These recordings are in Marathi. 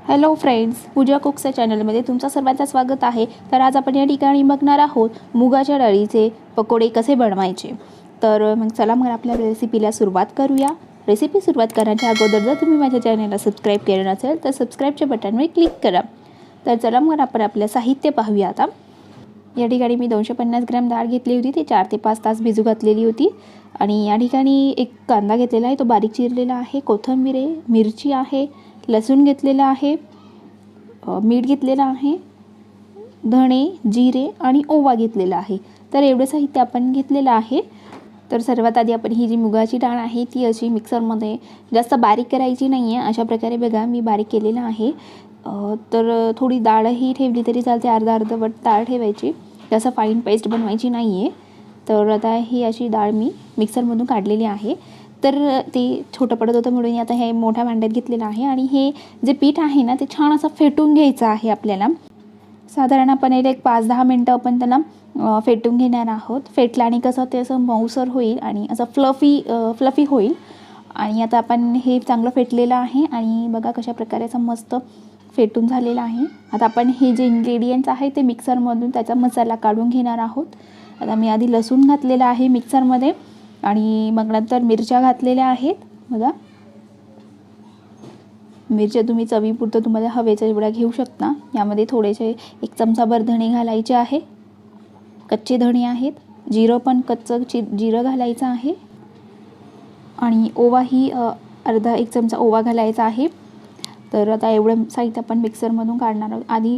हॅलो फ्रेंड्स, पूजा कुक्सच्या चॅनलमध्ये तुमचं सर्वांचं स्वागत आहे। तर आज आपण या ठिकाणी बघणार आहोत मुगाच्या डाळीचे पकोडे कसे बनवायचे। तर मग चला मग आपल्या रेसिपीला सुरुवात करूया। रेसिपी सुरुवात करण्याच्या अगोदर जर तुम्ही माझ्या चॅनलला सबस्क्राईब केले नसेल तर सबस्क्राईबच्या बटनवर क्लिक करा। तर चला मग आपण आपलं साहित्य पाहूया। आता या ठिकाणी मी 250 ग्रॅम डाळ घेतली होती, ती 4 ते 5 तास भिजू घातलेली होती। आणि या ठिकाणी एक कांदा घेतलेला आहे, तो बारीक चिरलेला आहे, कोथिंबीर आहे, मिरची आहे, लसूण घेतलेला आहे, मीठ घेतलेला आहे, धणे, जिरे आणि ओवा घेतलेला आहे। तर एवढं साहित्य आपण घेतलेलं आहे। तर सर्वात आधी आपण ही जी मुगाची डाळ आहे ती अशी मिक्सरमध्ये जास्त बारीक करायची नाही आहे। अशा प्रकारे बघा मी बारीक केलेलं आहे। तर थोडी डाळही ठेवली तरी चालते, अर्धवट डाळ ठेवायची, जास्त फाईन पेस्ट बनवायची नाही आहे। तर आता ही अशी डाळ मी मिक्सरमधून काढलेली आहे। तर ते छोटं पडत होतं म्हणून आता हे मोठ्या भांड्यात घेतलेलं आहे। आणि हे जे पीठ आहे ना ते छान असं फेटून घ्यायचं आहे आपल्याला। साधारण आपण एक 5-10 मिनटं आपण त्यांना फेटून घेणार आहोत। फेटल्याने कसं ते असं मऊसर होईल आणि असं फ्लफी होईल। आणि आता आपण हे चांगलं फेटलेलं आहे आणि बघा कशा प्रकारे असं मस्त फेटून झालेलं आहे। आता आपण हे जे इन्ग्रेडियंट्स आहे ते मिक्सरमधून त्याचा मसाला काढून घेणार आहोत। आता मी आधी लसूण घातलेला आहे मिक्सरमध्ये आणि मग नंतर मिरच्या घातलेल्या आहेत। बघा मिरच्या तुम्ही चवीपुरतं तुम्हाला हवेचं एवढा घेऊ शकता। यामध्ये थोडेसे 1 चमचाभर धणे घालायचे आहे, कच्चे धणे आहेत, जिरं पण कच्चं जिरं घालायचं आहे आणि ओवाही अर्धा 1 चमचा ओवा घालायचा आहे। तर आता एवढं साहित्य आपण मिक्सरमधून काढणार आहोत। आधी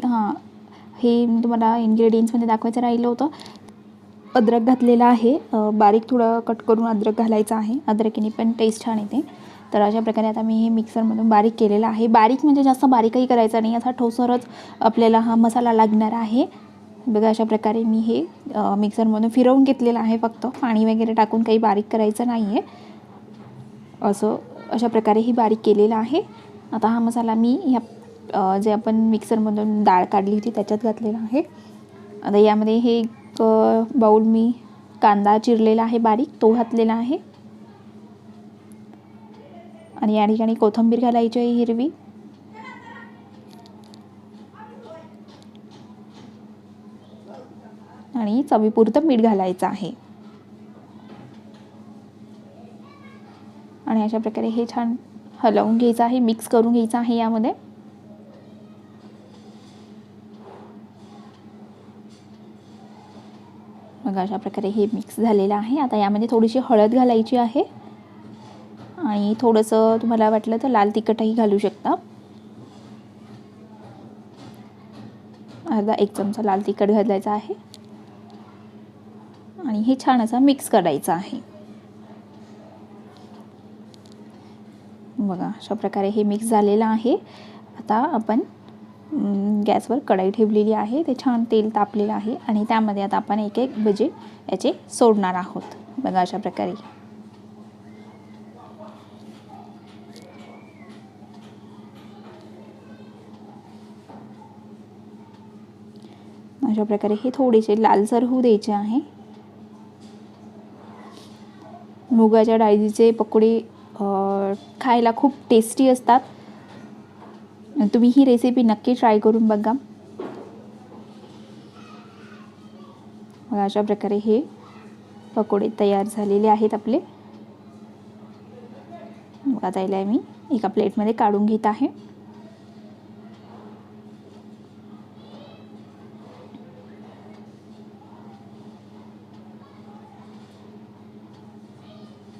हे तुम्हाला इन्ग्रेडियंट्समध्ये दाखवायचं राहिलं होतं, अद्रक घातलेला आहे, बारीक थोडं कट करून अद्रक घालायचं आहे, अद्रकीने पण टेस्ट छान येते। तर अशा प्रकारे आता मी हे मिक्सरमधून बारीक केलेलं आहे। बारीक म्हणजे जास्त बारीकही करायचं नाही, असा ठोसरच आपल्याला हा मसाला लागणार आहे। बघा अशा प्रकारे मी हे मिक्सरमधून फिरवून घेतलेलं आहे, फक्त पाणी वगैरे टाकून काही बारीक करायचं नाही आहे। अशा प्रकारे ही बारीक केलेलं आहे। आता हा मसाला मी ह्या जे आपण मिक्सरमधून डाळ काढली होती त्याच्यात घातलेला आहे। आता यामध्ये हे बाउल मी कांदा चिरलेला आहे बारीक, तो घातलेला आहे आणि या ठिकाणी कोथिंबीर घालायची आहे हिरवी, आणि चवीपुरतं मीठ घालायचं आहे। आणि अशा प्रकारे हे छान हलवून घ्यायचं आहे, मिक्स करून घ्यायचं आहे यामध्ये। बघा अशा प्रकारे हे मिक्स झालेलं आहे। आता यामध्ये थोडीशी हळद घालायची आहे आणि थोडंसं तुम्हाला वाटलं तर लाल तिखटही घालू शकता, अर्धा 1 चमचा लाल तिखट घालायचा आहे आणि हे छान असं मिक्स करायचं आहे। बघा अशा प्रकारे हे मिक्स झालेलं आहे। आता आपण गॅसवर कढई ठेवलेली आहे, ते छान तेल तापलेलं आहे आणि त्यामध्ये आता आपण एक भजे याचे सोडणार आहोत। बघा अशा प्रकारे हे थोडेसे लालसर होऊ द्यायचे आहे। मुगाच्या डाळीचे पकोडे खायला खूप टेस्टी असतात। तुम्ही ही रेसिपी नक्की ट्राय करून बघा। अशा प्रकारे हे पकोडे तयार झालेले आहेत आपले। आता याला मी एका प्लेटमध्ये काढून घेत आहे।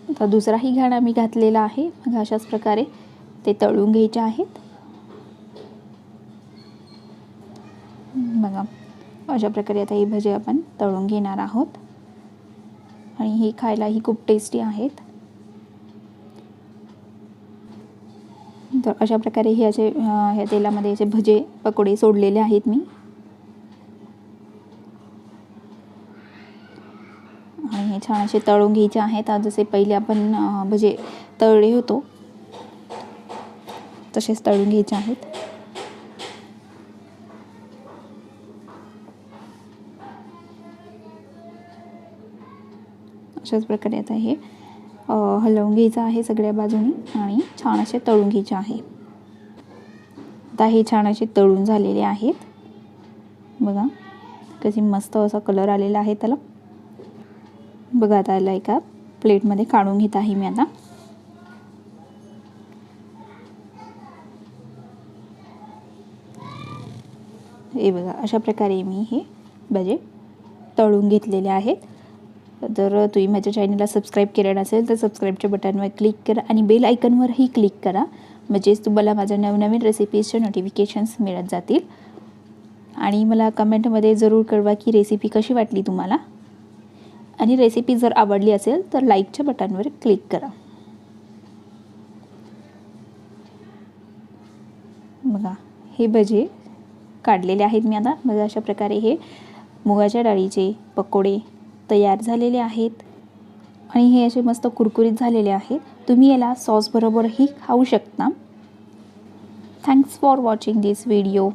आता दुसराही घाणा मी घातलेला आहे। मग अशाच प्रकारे ते तळून घ्यायचे आहेत। बघा अशा प्रकारे आता हे भजे आपण तळून घेणार आहोत आणि हे खायलाही खूप टेस्टी आहेत। तर अशा प्रकारे हे असे ह्या तेलामध्ये असे भजे पकोडे सोडलेले आहेत मी, आणि हे छान असे तळून घ्यायचे आहेत। जसे पहिले आपण भजे तळले होतो तसेच तळून घ्यायचे आहेत। अशाच प्रकारे आता हे हलवून घ्यायचं आहे सगळ्या बाजूनी आणि छान असे तळून घ्यायचे आहे। आता हे छान असे तळून झालेले आहेत. बघा कशी मस्त असा कलर आलेला आहे त्याला. बघा आता याला एका प्लेटमध्ये काढून घेत आहे मी आता. हे बघा अशा प्रकारे मी हे भजे तळून घेतलेले आहेत. जर तुम्ही माझ्या चॅनलला सबस्क्राईब केलं नसेल तर सबस्क्राईबच्या बटनवर क्लिक करा आणि बेल आयकॉनवरही क्लिक करा, म्हणजेच तुम्हाला माझ्या नवनवीन रेसिपीजचे नोटिफिकेशन्स मिळत जातील. आणि मला कमेंटमध्ये जरूर कळवा की रेसिपी कशी वाटली तुम्हाला. आणि रेसिपी जर आवडली असेल तर लाईकच्या बटनवर क्लिक करा. बघा हे भजे काढलेले आहेत मी आता. बघा अशा प्रकारे हे मुगाच्या डाळीचे पकोडे तयार झालेले आहेत आणि हे असे मस्त कुरकुरीत झालेले आहेत. तुम्ही याला सॉस बरोबरही खाऊ शकता. Thanks for watching this video.